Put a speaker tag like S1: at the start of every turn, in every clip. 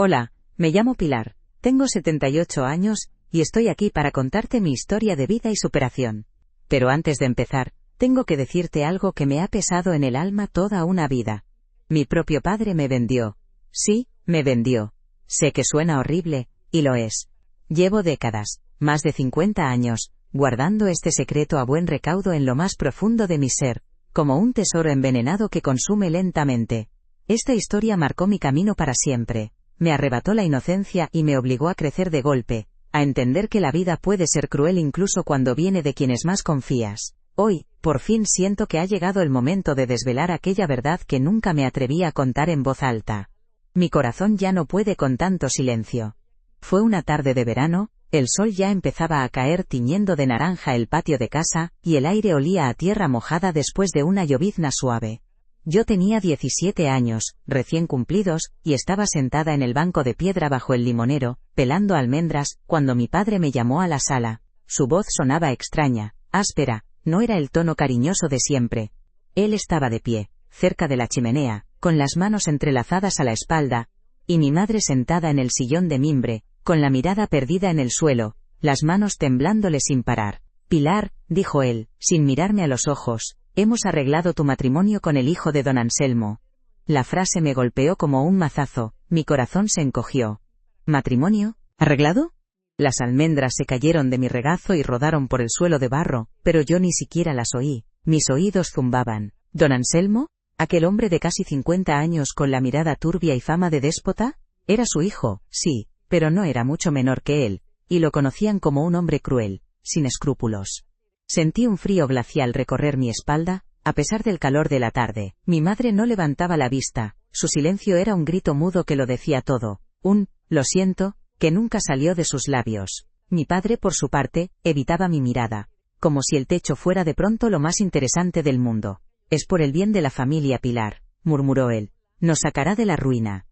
S1: Hola, me llamo Pilar, tengo 78 años, y estoy aquí para contarte mi historia de vida y superación. Pero antes de empezar, tengo que decirte algo que me ha pesado en el alma toda una vida. Mi propio padre me vendió. Sí, me vendió. Sé que suena horrible, y lo es. Llevo décadas, más de 50 años, guardando este secreto a buen recaudo en lo más profundo de mi ser, como un tesoro envenenado que consume lentamente. Esta historia marcó mi camino para siempre. Me arrebató la inocencia y me obligó a crecer de golpe, a entender que la vida puede ser cruel incluso cuando viene de quienes más confías. Hoy, por fin siento que ha llegado el momento de desvelar aquella verdad que nunca me atreví a contar en voz alta. Mi corazón ya no puede con tanto silencio. Fue una tarde de verano, el sol ya empezaba a caer tiñendo de naranja el patio de casa, y el aire olía a tierra mojada después de una llovizna suave. Yo tenía 17 años, recién cumplidos, y estaba sentada en el banco de piedra bajo el limonero, pelando almendras, cuando mi padre me llamó a la sala. Su voz sonaba extraña, áspera, no era el tono cariñoso de siempre. Él estaba de pie, cerca de la chimenea, con las manos entrelazadas a la espalda, y mi madre sentada en el sillón de mimbre, con la mirada perdida en el suelo, las manos temblándole sin parar. Pilar, dijo él, sin mirarme a los ojos, hemos arreglado tu matrimonio con el hijo de don Anselmo. La frase me golpeó como un mazazo, mi corazón se encogió. ¿Matrimonio? ¿Arreglado? Las almendras se cayeron de mi regazo y rodaron por el suelo de barro, pero yo ni siquiera las oí, mis oídos zumbaban. ¿Don Anselmo? ¿Aquel hombre de casi 50 años con la mirada turbia y fama de déspota? Era su hijo, sí, pero no era mucho menor que él, y lo conocían como un hombre cruel, sin escrúpulos. Sentí un frío glacial recorrer mi espalda, a pesar del calor de la tarde. Mi madre no levantaba la vista, su silencio era un grito mudo que lo decía todo, lo siento, que nunca salió de sus labios. Mi padre, por su parte, evitaba mi mirada, como si el techo fuera de pronto lo más interesante del mundo. Es por el bien de la familia, Pilar, murmuró él. Nos sacará de la ruina.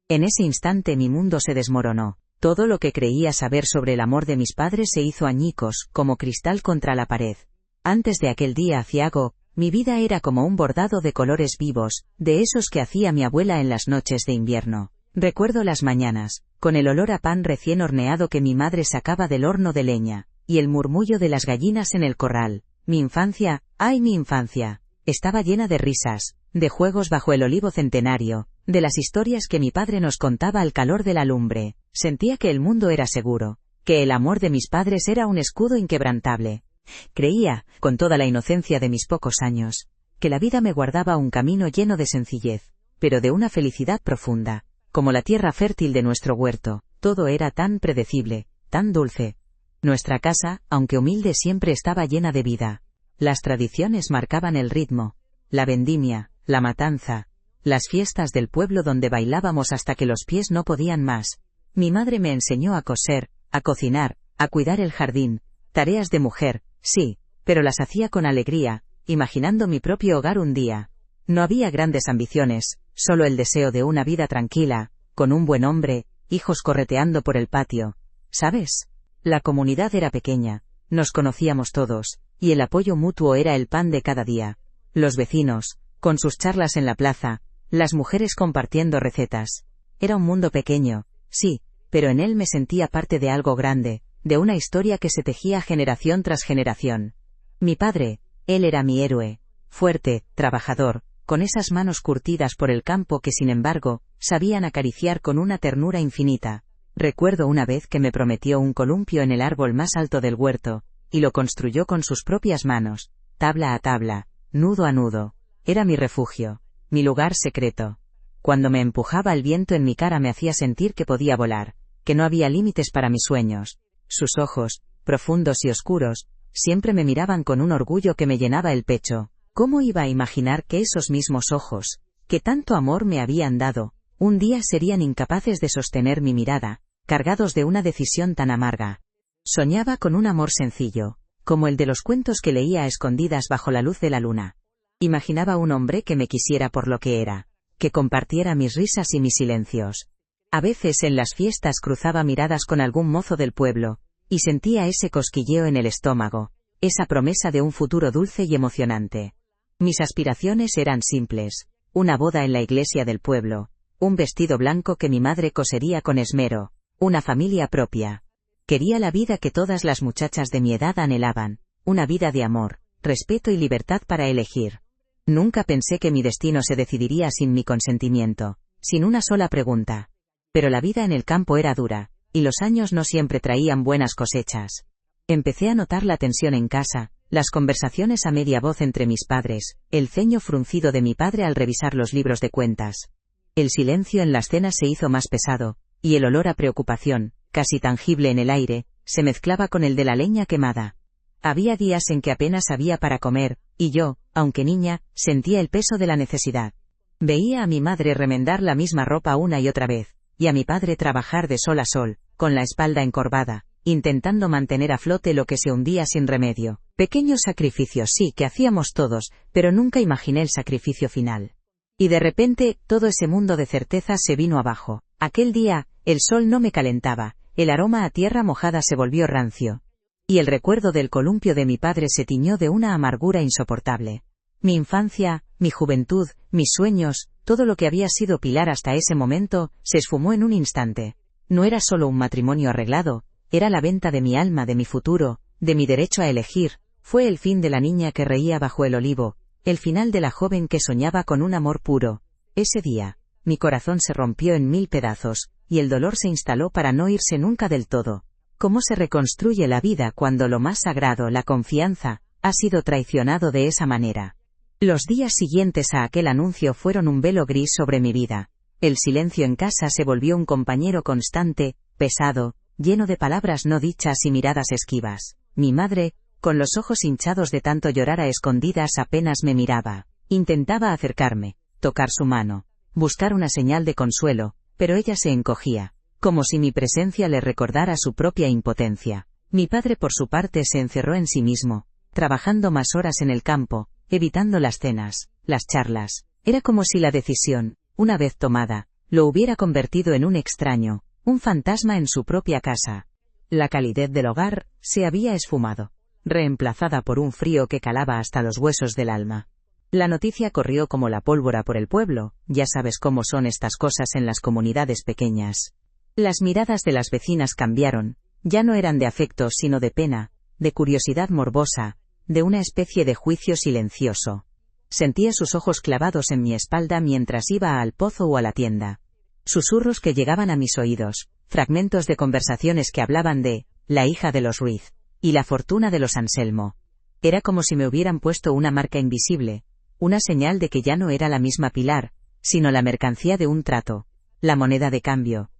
S1: En ese instante mi mundo se desmoronó. Todo lo que creía saber sobre el amor de mis padres se hizo añicos, como cristal contra la pared. Antes de aquel día aciago, mi vida era como un bordado de colores vivos, de esos que hacía mi abuela en las noches de invierno. Recuerdo las mañanas, con el olor a pan recién horneado que mi madre sacaba del horno de leña, y el murmullo de las gallinas en el corral. Mi infancia, ¡ay mi infancia! Estaba llena de risas, de juegos bajo el olivo centenario, de las historias que mi padre nos contaba al calor de la lumbre. Sentía que el mundo era seguro, que el amor de mis padres era un escudo inquebrantable. Creía, con toda la inocencia de mis pocos años, que la vida me guardaba un camino lleno de sencillez, pero de una felicidad profunda, como la tierra fértil de nuestro huerto. Todo era tan predecible, tan dulce. Nuestra casa, aunque humilde, siempre estaba llena de vida. Las tradiciones marcaban el ritmo, la vendimia, la matanza, las fiestas del pueblo donde bailábamos hasta que los pies no podían más. Mi madre me enseñó a coser, a cocinar, a cuidar el jardín, tareas de mujer, sí, pero las hacía con alegría, imaginando mi propio hogar un día. No había grandes ambiciones, solo el deseo de una vida tranquila, con un buen hombre, hijos correteando por el patio. ¿Sabes? La comunidad era pequeña, nos conocíamos todos, y el apoyo mutuo era el pan de cada día. Los vecinos, con sus charlas en la plaza, las mujeres compartiendo recetas. Era un mundo pequeño, sí, pero en él me sentía parte de algo grande, de una historia que se tejía generación tras generación. Mi padre, él era mi héroe, fuerte, trabajador, con esas manos curtidas por el campo que sin embargo, sabían acariciar con una ternura infinita. Recuerdo una vez que me prometió un columpio en el árbol más alto del huerto, y lo construyó con sus propias manos, tabla a tabla, nudo a nudo. Era mi refugio, mi lugar secreto. Cuando me empujaba el viento en mi cara me hacía sentir que podía volar, que no había límites para mis sueños. Sus ojos, profundos y oscuros, siempre me miraban con un orgullo que me llenaba el pecho. ¿Cómo iba a imaginar que esos mismos ojos, que tanto amor me habían dado, un día serían incapaces de sostener mi mirada, cargados de una decisión tan amarga? Soñaba con un amor sencillo, como el de los cuentos que leía a escondidas bajo la luz de la luna. Imaginaba un hombre que me quisiera por lo que era, que compartiera mis risas y mis silencios. A veces en las fiestas cruzaba miradas con algún mozo del pueblo, y sentía ese cosquilleo en el estómago, esa promesa de un futuro dulce y emocionante. Mis aspiraciones eran simples: una boda en la iglesia del pueblo, Un vestido blanco que mi madre cosería con esmero. Una familia propia. Quería la vida que todas las muchachas de mi edad anhelaban. Una vida de amor, respeto y libertad para elegir. Nunca pensé que mi destino se decidiría sin mi consentimiento, sin una sola pregunta. Pero la vida en el campo era dura, y los años no siempre traían buenas cosechas. Empecé a notar la tensión en casa, las conversaciones a media voz entre mis padres, el ceño fruncido de mi padre al revisar los libros de cuentas. El silencio en las cenas se hizo más pesado, y el olor a preocupación, casi tangible en el aire, se mezclaba con el de la leña quemada. Había días en que apenas había para comer, y yo, aunque niña, sentía el peso de la necesidad. Veía a mi madre remendar la misma ropa una y otra vez, y a mi padre trabajar de sol a sol, con la espalda encorvada, intentando mantener a flote lo que se hundía sin remedio. Pequeños sacrificios sí que hacíamos todos, pero nunca imaginé el sacrificio final. Y de repente, todo ese mundo de certezas se vino abajo. Aquel día, el sol no me calentaba, el aroma a tierra mojada se volvió rancio. Y el recuerdo del columpio de mi padre se tiñó de una amargura insoportable. Mi infancia, mi juventud, mis sueños, todo lo que había sido Pilar hasta ese momento, se esfumó en un instante. No era solo un matrimonio arreglado, era la venta de mi alma, de mi futuro, de mi derecho a elegir. Fue el fin de la niña que reía bajo el olivo, el final de la joven que soñaba con un amor puro. Ese día, mi corazón se rompió en 1000 pedazos, y el dolor se instaló para no irse nunca del todo. ¿Cómo se reconstruye la vida cuando lo más sagrado, la confianza, ha sido traicionado de esa manera? Los días siguientes a aquel anuncio fueron un velo gris sobre mi vida. El silencio en casa se volvió un compañero constante, pesado, lleno de palabras no dichas y miradas esquivas. Mi madre, con los ojos hinchados de tanto llorar a escondidas, apenas me miraba. Intentaba acercarme, tocar su mano, buscar una señal de consuelo, pero ella se encogía, como si mi presencia le recordara su propia impotencia. Mi padre por su parte se encerró en sí mismo, trabajando más horas en el campo, evitando las cenas, las charlas. Era como si la decisión, una vez tomada, lo hubiera convertido en un extraño, un fantasma en su propia casa. La calidez del hogar se había esfumado, reemplazada por un frío que calaba hasta los huesos del alma. La noticia corrió como la pólvora por el pueblo, ya sabes cómo son estas cosas en las comunidades pequeñas. Las miradas de las vecinas cambiaron, ya no eran de afecto sino de pena, de curiosidad morbosa, de una especie de juicio silencioso. Sentía sus ojos clavados en mi espalda mientras iba al pozo o a la tienda. Susurros que llegaban a mis oídos, fragmentos de conversaciones que hablaban de la hija de los Ruiz y la fortuna de los Anselmo. Era como si me hubieran puesto una marca invisible, una señal de que ya no era la misma Pilar, sino la mercancía de un trato, la moneda de cambio.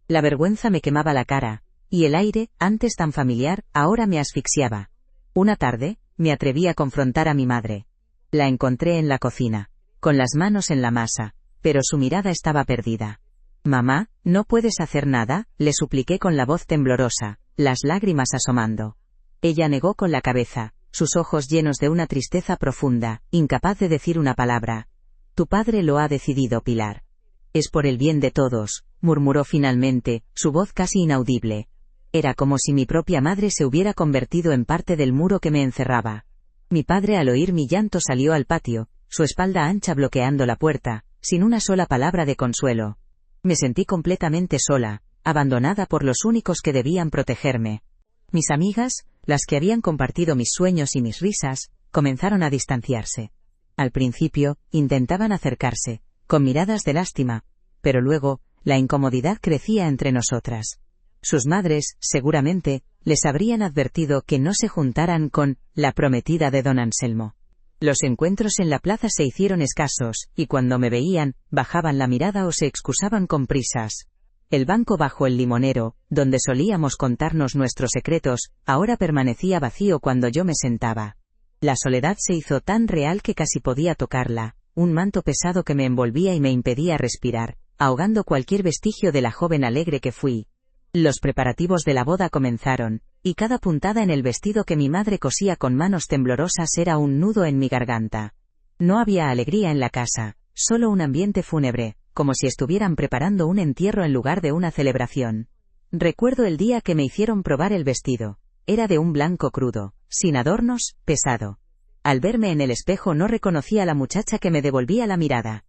S1: La vergüenza me quemaba la cara, y el aire, antes tan familiar, ahora me asfixiaba. Una tarde, me atreví a confrontar a mi madre. La encontré en la cocina, con las manos en la masa, pero su mirada estaba perdida. «Mamá, ¿no puedes hacer nada?», le supliqué con la voz temblorosa, las lágrimas asomando. Ella negó con la cabeza, sus ojos llenos de una tristeza profunda, incapaz de decir una palabra. «Tu padre lo ha decidido, Pilar. Es por el bien de todos», murmuró finalmente, su voz casi inaudible. Era como si mi propia madre se hubiera convertido en parte del muro que me encerraba. Mi padre, al oír mi llanto, salió al patio, su espalda ancha bloqueando la puerta, sin una sola palabra de consuelo. Me sentí completamente sola, abandonada por los únicos que debían protegerme. Mis amigas, las que habían compartido mis sueños y mis risas, comenzaron a distanciarse. Al principio, intentaban acercarse, con miradas de lástima, pero luego, la incomodidad crecía entre nosotras. Sus madres, seguramente, les habrían advertido que no se juntaran con la prometida de don Anselmo. Los encuentros en la plaza se hicieron escasos, y cuando me veían, bajaban la mirada o se excusaban con prisas. El banco bajo el limonero, donde solíamos contarnos nuestros secretos, ahora permanecía vacío cuando yo me sentaba. La soledad se hizo tan real que casi podía tocarla, un manto pesado que me envolvía y me impedía respirar, ahogando cualquier vestigio de la joven alegre que fui. Los preparativos de la boda comenzaron, y cada puntada en el vestido que mi madre cosía con manos temblorosas era un nudo en mi garganta. No había alegría en la casa, solo un ambiente fúnebre, como si estuvieran preparando un entierro en lugar de una celebración. Recuerdo el día que me hicieron probar el vestido. Era de un blanco crudo, sin adornos, pesado. Al verme en el espejo no reconocí a la muchacha que me devolvía la mirada.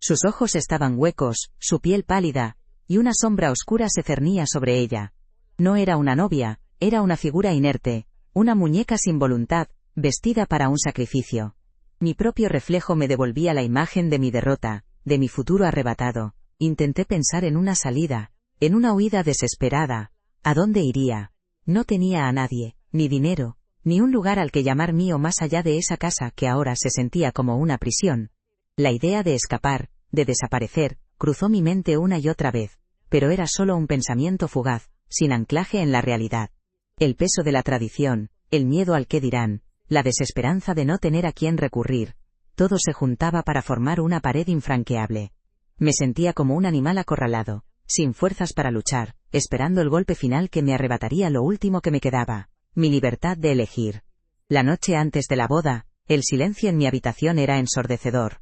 S1: Sus ojos estaban huecos, su piel pálida, y una sombra oscura se cernía sobre ella. No era una novia, era una figura inerte, una muñeca sin voluntad, vestida para un sacrificio. Mi propio reflejo me devolvía la imagen de mi derrota, de mi futuro arrebatado. Intenté pensar en una salida, en una huida desesperada. ¿A dónde iría? No tenía a nadie, ni dinero, ni un lugar al que llamar mío más allá de esa casa que ahora se sentía como una prisión. La idea de escapar, de desaparecer, cruzó mi mente una y otra vez, pero era solo un pensamiento fugaz, sin anclaje en la realidad. El peso de la tradición, el miedo al qué dirán, la desesperanza de no tener a quién recurrir, todo se juntaba para formar una pared infranqueable. Me sentía como un animal acorralado, sin fuerzas para luchar, esperando el golpe final que me arrebataría lo último que me quedaba, mi libertad de elegir. La noche antes de la boda, el silencio en mi habitación era ensordecedor.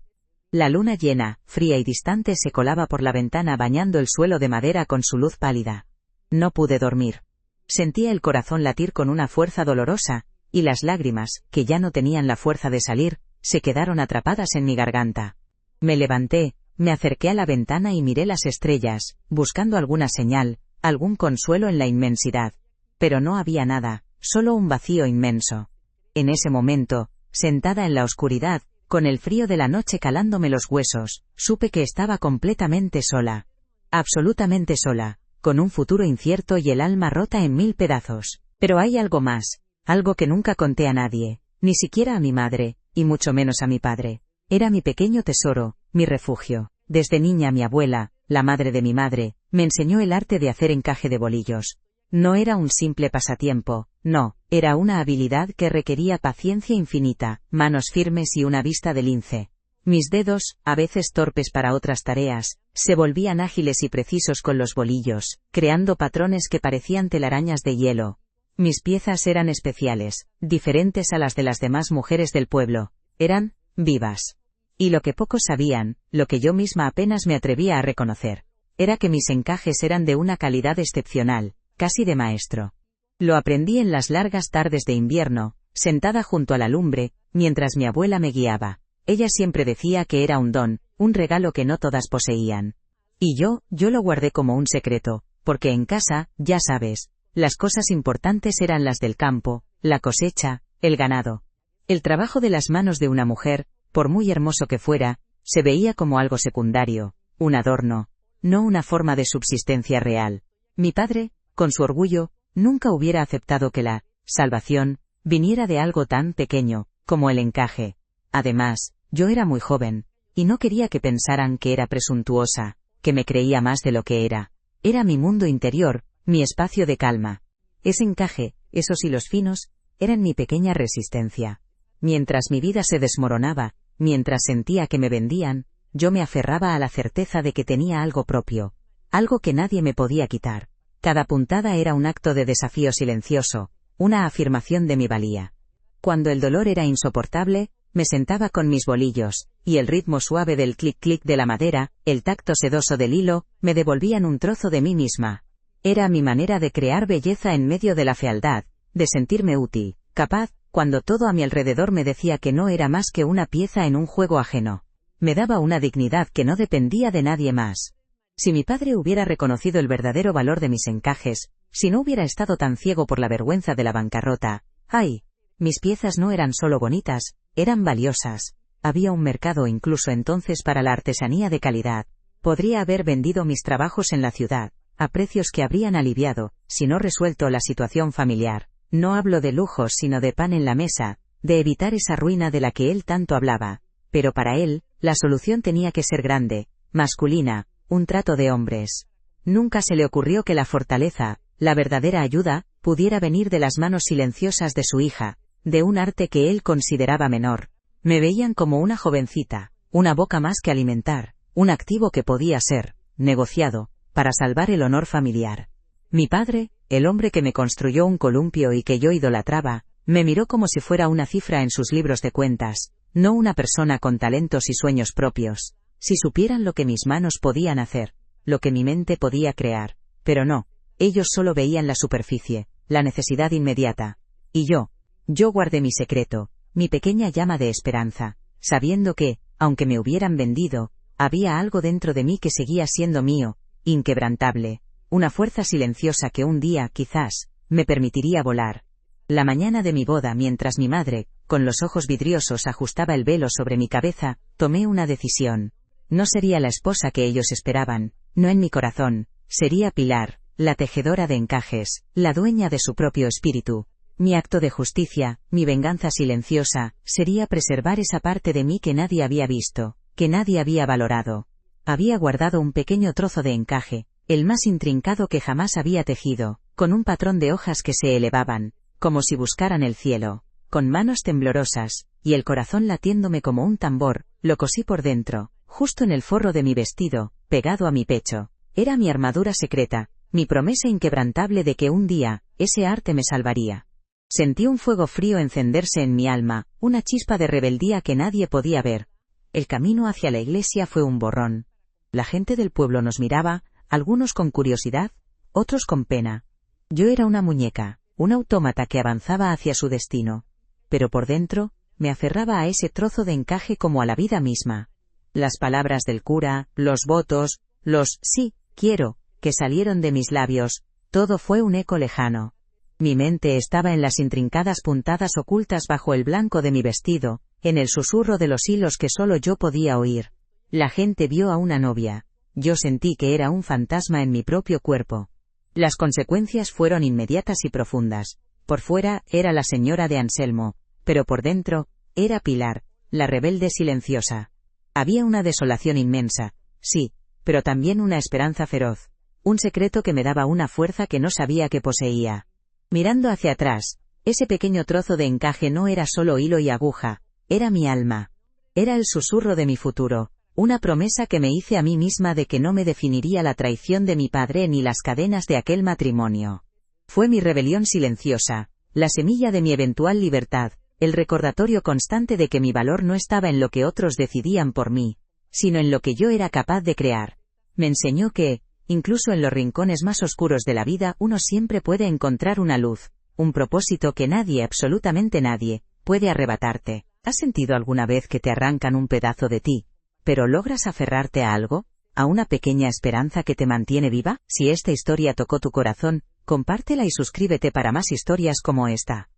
S1: La luna llena, fría y distante se colaba por la ventana bañando el suelo de madera con su luz pálida. No pude dormir. Sentía el corazón latir con una fuerza dolorosa, y las lágrimas, que ya no tenían la fuerza de salir, se quedaron atrapadas en mi garganta. Me levanté, me acerqué a la ventana y miré las estrellas, buscando alguna señal, algún consuelo en la inmensidad. Pero no había nada, solo un vacío inmenso. En ese momento, sentada en la oscuridad, con el frío de la noche calándome los huesos, supe que estaba completamente sola. Absolutamente sola, con un futuro incierto y el alma rota en 1000 pedazos. Pero hay algo más, algo que nunca conté a nadie, ni siquiera a mi madre, y mucho menos a mi padre. Era mi pequeño tesoro, mi refugio. Desde niña mi abuela, la madre de mi madre, me enseñó el arte de hacer encaje de bolillos. No era un simple pasatiempo, no, era una habilidad que requería paciencia infinita, manos firmes y una vista de lince. Mis dedos, a veces torpes para otras tareas, se volvían ágiles y precisos con los bolillos, creando patrones que parecían telarañas de hielo. Mis piezas eran especiales, diferentes a las de las demás mujeres del pueblo, eran vivas. Y lo que pocos sabían, lo que yo misma apenas me atrevía a reconocer, era que mis encajes eran de una calidad excepcional, casi de maestro. Lo aprendí en las largas tardes de invierno, sentada junto a la lumbre, mientras mi abuela me guiaba. Ella siempre decía que era un don, un regalo que no todas poseían. Y yo lo guardé como un secreto, porque en casa, ya sabes, las cosas importantes eran las del campo, la cosecha, el ganado. El trabajo de las manos de una mujer, por muy hermoso que fuera, se veía como algo secundario, un adorno, no una forma de subsistencia real. Mi padre, con su orgullo, nunca hubiera aceptado que la salvación viniera de algo tan pequeño como el encaje. Además, yo era muy joven, y no quería que pensaran que era presuntuosa, que me creía más de lo que era. Era mi mundo interior, mi espacio de calma. Ese encaje, esos hilos finos, eran mi pequeña resistencia. Mientras mi vida se desmoronaba, mientras sentía que me vendían, yo me aferraba a la certeza de que tenía algo propio, algo que nadie me podía quitar. Cada puntada era un acto de desafío silencioso, una afirmación de mi valía. Cuando el dolor era insoportable, me sentaba con mis bolillos, y el ritmo suave del clic-clic de la madera, el tacto sedoso del hilo, me devolvían un trozo de mí misma. Era mi manera de crear belleza en medio de la fealdad, de sentirme útil, capaz, cuando todo a mi alrededor me decía que no era más que una pieza en un juego ajeno. Me daba una dignidad que no dependía de nadie más. Si mi padre hubiera reconocido el verdadero valor de mis encajes, si no hubiera estado tan ciego por la vergüenza de la bancarrota, ¡ay! Mis piezas no eran solo bonitas, eran valiosas. Había un mercado incluso entonces para la artesanía de calidad. Podría haber vendido mis trabajos en la ciudad, a precios que habrían aliviado, si no resuelto la situación familiar. No hablo de lujos sino de pan en la mesa, de evitar esa ruina de la que él tanto hablaba. Pero para él, la solución tenía que ser grande, masculina, un trato de hombres. Nunca se le ocurrió que la fortaleza, la verdadera ayuda, pudiera venir de las manos silenciosas de su hija, de un arte que él consideraba menor. Me veían como una jovencita, una boca más que alimentar, un activo que podía ser negociado, para salvar el honor familiar. Mi padre, el hombre que me construyó un columpio y que yo idolatraba, me miró como si fuera una cifra en sus libros de cuentas, no una persona con talentos y sueños propios. Si supieran lo que mis manos podían hacer, lo que mi mente podía crear. Pero no, ellos solo veían la superficie, la necesidad inmediata. Y yo guardé mi secreto, mi pequeña llama de esperanza, sabiendo que, aunque me hubieran vendido, Había algo dentro de mí que seguía siendo mío, inquebrantable, una fuerza silenciosa que un día, quizás, me permitiría volar. La mañana de mi boda, mientras mi madre, con los ojos vidriosos, ajustaba el velo sobre mi cabeza, tomé una decisión. No sería la esposa que ellos esperaban, no en mi corazón, sería Pilar, la tejedora de encajes, la dueña de su propio espíritu. Mi acto de justicia, mi venganza silenciosa, sería preservar esa parte de mí que nadie había visto, que nadie había valorado. Había guardado un pequeño trozo de encaje, el más intrincado que jamás había tejido, con un patrón de hojas que se elevaban, como si buscaran el cielo, con manos temblorosas, y el corazón latiéndome como un tambor, lo cosí por dentro, justo en el forro de mi vestido, pegado a mi pecho. Era mi armadura secreta, mi promesa inquebrantable de que un día, ese arte me salvaría. Sentí un fuego frío encenderse en mi alma, una chispa de rebeldía que nadie podía ver. El camino hacia la iglesia fue un borrón. La gente del pueblo nos miraba, algunos con curiosidad, otros con pena. Yo era una muñeca, un autómata que avanzaba hacia su destino. Pero por dentro, me aferraba a ese trozo de encaje como a la vida misma. Las palabras del cura, los votos, los «sí, quiero», que salieron de mis labios, todo fue un eco lejano. Mi mente estaba en las intrincadas puntadas ocultas bajo el blanco de mi vestido, en el susurro de los hilos que solo yo podía oír. La gente vio a una novia. Yo sentí que era un fantasma en mi propio cuerpo. Las consecuencias fueron inmediatas y profundas. Por fuera, era la señora de Anselmo, pero por dentro, era Pilar, la rebelde silenciosa. Había una desolación inmensa, sí, pero también una esperanza feroz. Un secreto que me daba una fuerza que no sabía que poseía. Mirando hacia atrás, ese pequeño trozo de encaje no era solo hilo y aguja, era mi alma. Era el susurro de mi futuro, una promesa que me hice a mí misma de que no me definiría la traición de mi padre ni las cadenas de aquel matrimonio. Fue mi rebelión silenciosa, la semilla de mi eventual libertad, el recordatorio constante de que mi valor no estaba en lo que otros decidían por mí, sino en lo que yo era capaz de crear. Me enseñó que, incluso en los rincones más oscuros de la vida, uno siempre puede encontrar una luz, un propósito que nadie, absolutamente nadie, puede arrebatarte. ¿Has sentido alguna vez que te arrancan un pedazo de ti, pero logras aferrarte a algo, a una pequeña esperanza que te mantiene viva? Si esta historia tocó tu corazón, compártela y suscríbete para más historias como esta.